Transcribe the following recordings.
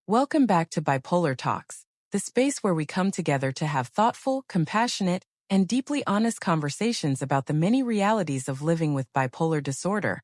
Welcome back to Bipolar Talks, the space where we come together to have thoughtful, compassionate, and deeply honest conversations about the many realities of living with bipolar disorder.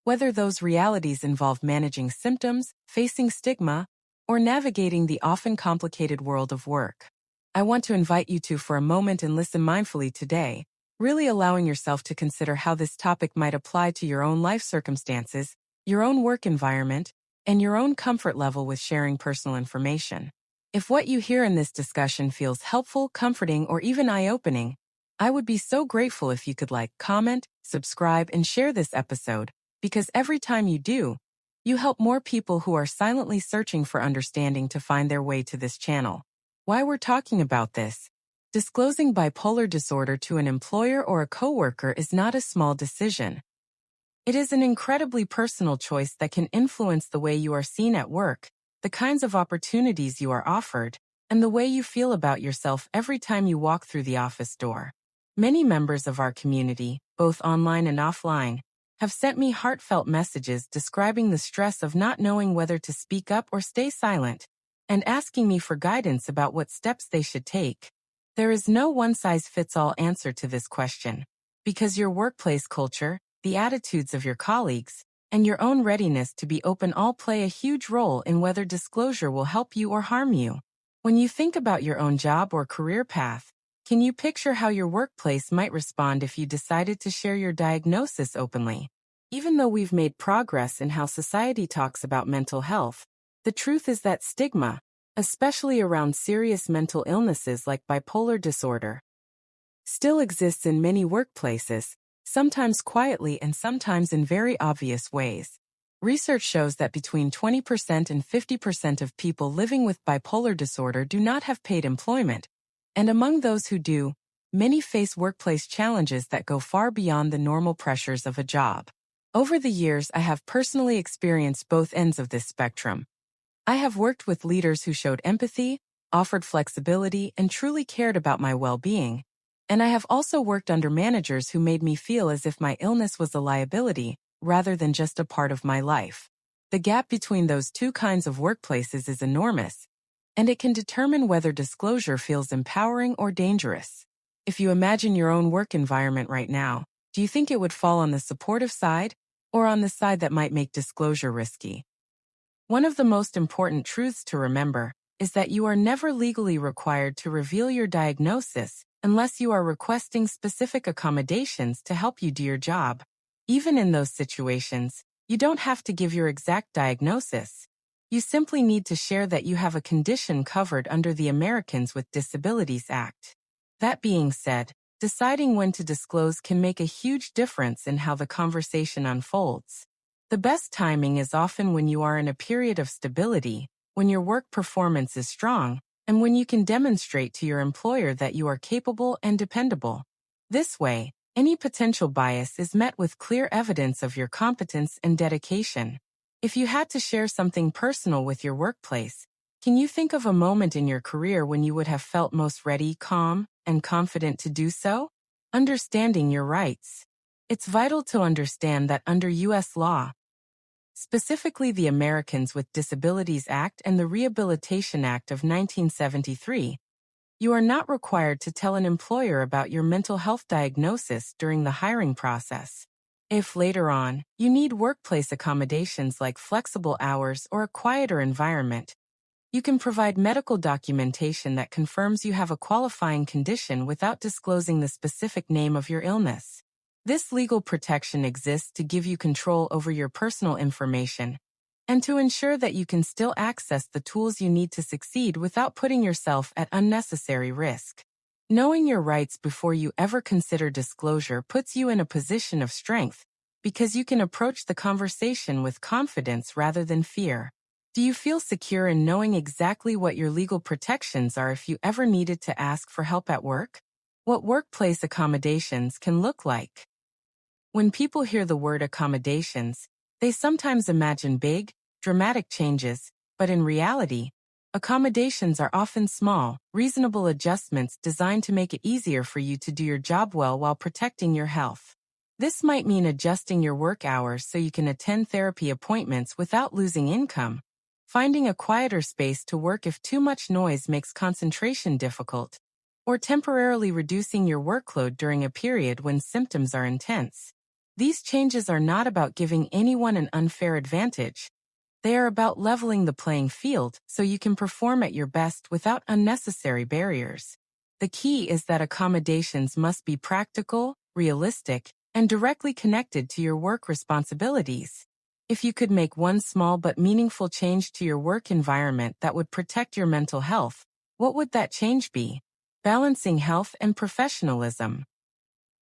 Whether those realities involve managing symptoms, facing stigma, or navigating the often complicated world of work. I want to invite you to for a moment and listen mindfully today, really allowing yourself to consider how this topic might apply to your own life circumstances, your own work environment, and your own comfort level with sharing personal information. If what you hear in this discussion feels helpful, comforting, or even eye-opening, I would be so grateful if you could like, comment, subscribe, and share this episode, because every time you do, you help more people who are silently searching for understanding to find their way to this channel. Why we're talking about this? Disclosing bipolar disorder to an employer or a coworker is not a small decision. It is an incredibly personal choice that can influence the way you are seen at work, the kinds of opportunities you are offered, and the way you feel about yourself every time you walk through the office door. Many members of our community, both online and offline, have sent me heartfelt messages describing the stress of not knowing whether to speak up or stay silent, and asking me for guidance about what steps they should take. There is no one-size-fits-all answer to this question, because your workplace culture, the attitudes of your colleagues, and your own readiness to be open all play a huge role in whether disclosure will help you or harm you. When you think about your own job or career path, can you picture how your workplace might respond if you decided to share your diagnosis openly? Even though we've made progress in how society talks about mental health, the truth is that stigma, especially around serious mental illnesses like bipolar disorder, still exists in many workplaces, sometimes quietly and sometimes in very obvious ways. Research shows that between 20% and 50% of people living with bipolar disorder do not have paid employment, and among those who do, many face workplace challenges that go far beyond the normal pressures of a job. Over the years, I have personally experienced both ends of this spectrum. I have worked with leaders who showed empathy, offered flexibility, and truly cared about my well-being. And I have also worked under managers who made me feel as if my illness was a liability, rather than just a part of my life. The gap between those two kinds of workplaces is enormous, and it can determine whether disclosure feels empowering or dangerous. If you imagine your own work environment right now, do you think it would fall on the supportive side, or on the side that might make disclosure risky? One of the most important truths to remember is that you are never legally required to reveal your diagnosis unless you are requesting specific accommodations to help you do your job. Even in those situations, you don't have to give your exact diagnosis. You simply need to share that you have a condition covered under the Americans with Disabilities Act. That being said, deciding when to disclose can make a huge difference in how the conversation unfolds. The best timing is often when you are in a period of stability, when your work performance is strong, and when you can demonstrate to your employer that you are capable and dependable. This way, any potential bias is met with clear evidence of your competence and dedication. If you had to share something personal with your workplace, can you think of a moment in your career when you would have felt most ready, calm, and confident to do so? Understanding your rights. It's vital to understand that under U.S. law, specifically the Americans with Disabilities Act and the Rehabilitation Act of 1973, you are not required to tell an employer about your mental health diagnosis during the hiring process. If later on, you need workplace accommodations like flexible hours or a quieter environment, you can provide medical documentation that confirms you have a qualifying condition without disclosing the specific name of your illness. This legal protection exists to give you control over your personal information and to ensure that you can still access the tools you need to succeed without putting yourself at unnecessary risk. Knowing your rights before you ever consider disclosure puts you in a position of strength because you can approach the conversation with confidence rather than fear. Do you feel secure in knowing exactly what your legal protections are if you ever needed to ask for help at work? What workplace accommodations can look like? When people hear the word accommodations, they sometimes imagine big, dramatic changes, but in reality, accommodations are often small, reasonable adjustments designed to make it easier for you to do your job well while protecting your health. This might mean adjusting your work hours so you can attend therapy appointments without losing income, finding a quieter space to work if too much noise makes concentration difficult, or temporarily reducing your workload during a period when symptoms are intense. These changes are not about giving anyone an unfair advantage. They are about leveling the playing field so you can perform at your best without unnecessary barriers. The key is that accommodations must be practical, realistic, and directly connected to your work responsibilities. If you could make one small but meaningful change to your work environment that would protect your mental health, what would that change be? Balancing health and professionalism.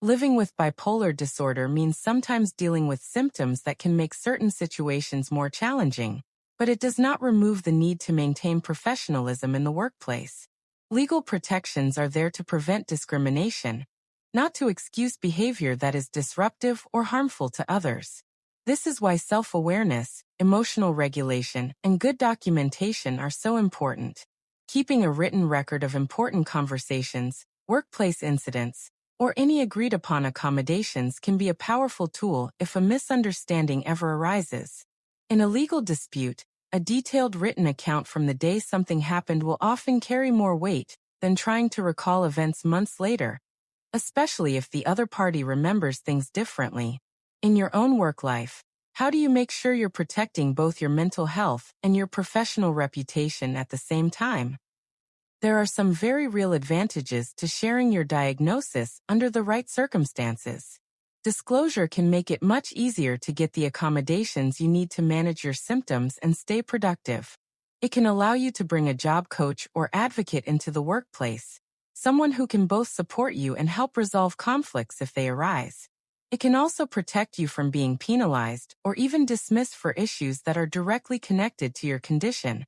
Living with bipolar disorder means sometimes dealing with symptoms that can make certain situations more challenging, but it does not remove the need to maintain professionalism in the workplace. Legal protections are there to prevent discrimination, not to excuse behavior that is disruptive or harmful to others. This is why self-awareness, emotional regulation, and good documentation are so important. Keeping a written record of important conversations, workplace incidents, or any agreed-upon accommodations can be a powerful tool if a misunderstanding ever arises. In a legal dispute, a detailed written account from the day something happened will often carry more weight than trying to recall events months later, especially if the other party remembers things differently. In your own work life, how do you make sure you're protecting both your mental health and your professional reputation at the same time? There are some very real advantages to sharing your diagnosis under the right circumstances. Disclosure can make it much easier to get the accommodations you need to manage your symptoms and stay productive. It can allow you to bring a job coach or advocate into the workplace, someone who can both support you and help resolve conflicts if they arise. It can also protect you from being penalized or even dismissed for issues that are directly connected to your condition,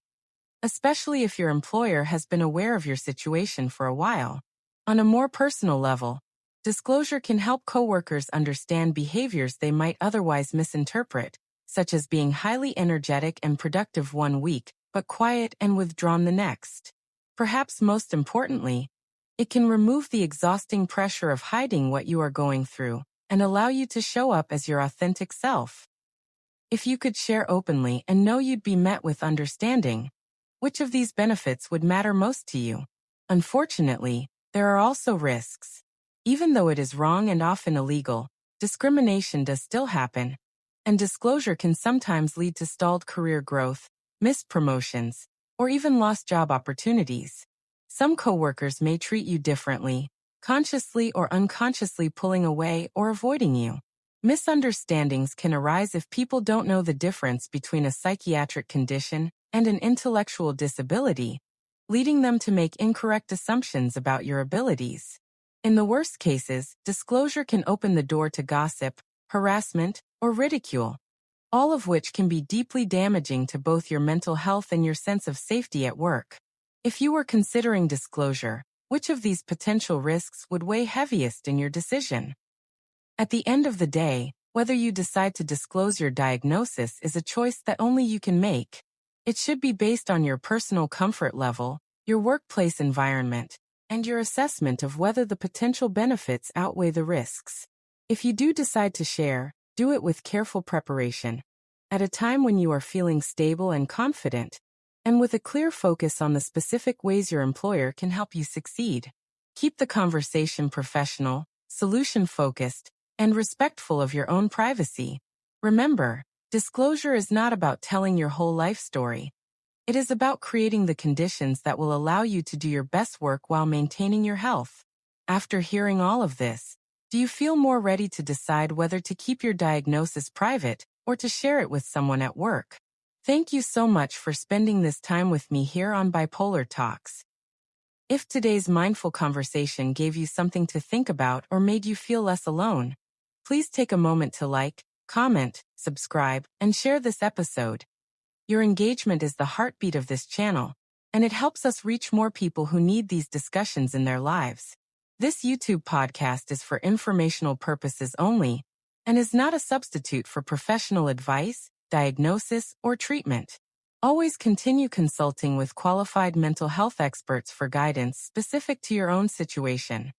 especially if your employer has been aware of your situation for a while. On a more personal level, disclosure can help coworkers understand behaviors they might otherwise misinterpret, such as being highly energetic and productive one week, but quiet and withdrawn the next. Perhaps most importantly, it can remove the exhausting pressure of hiding what you are going through and allow you to show up as your authentic self. If you could share openly and know you'd be met with understanding, which of these benefits would matter most to you? Unfortunately, there are also risks. Even though it is wrong and often illegal, discrimination does still happen, and disclosure can sometimes lead to stalled career growth, missed promotions, or even lost job opportunities. Some coworkers may treat you differently, consciously or unconsciously pulling away or avoiding you. Misunderstandings can arise if people don't know the difference between a psychiatric condition and an intellectual disability, leading them to make incorrect assumptions about your abilities. In the worst cases, disclosure can open the door to gossip, harassment, or ridicule, all of which can be deeply damaging to both your mental health and your sense of safety at work. If you were considering disclosure, which of these potential risks would weigh heaviest in your decision? At the end of the day, whether you decide to disclose your diagnosis is a choice that only you can make. It should be based on your personal comfort level, your workplace environment, and your assessment of whether the potential benefits outweigh the risks. If you do decide to share, do it with careful preparation, at a time when you are feeling stable and confident, and with a clear focus on the specific ways your employer can help you succeed. Keep the conversation professional, solution-focused, and respectful of your own privacy. Remember, disclosure is not about telling your whole life story. It is about creating the conditions that will allow you to do your best work while maintaining your health. After hearing all of this, do you feel more ready to decide whether to keep your diagnosis private or to share it with someone at work? Thank you so much for spending this time with me here on Bipolar Talks. If today's mindful conversation gave you something to think about or made you feel less alone, please take a moment to like, comment, subscribe, and share this episode. Your engagement is the heartbeat of this channel, and it helps us reach more people who need these discussions in their lives. This YouTube podcast is for informational purposes only and is not a substitute for professional advice, diagnosis, or treatment. Always continue consulting with qualified mental health experts for guidance specific to your own situation.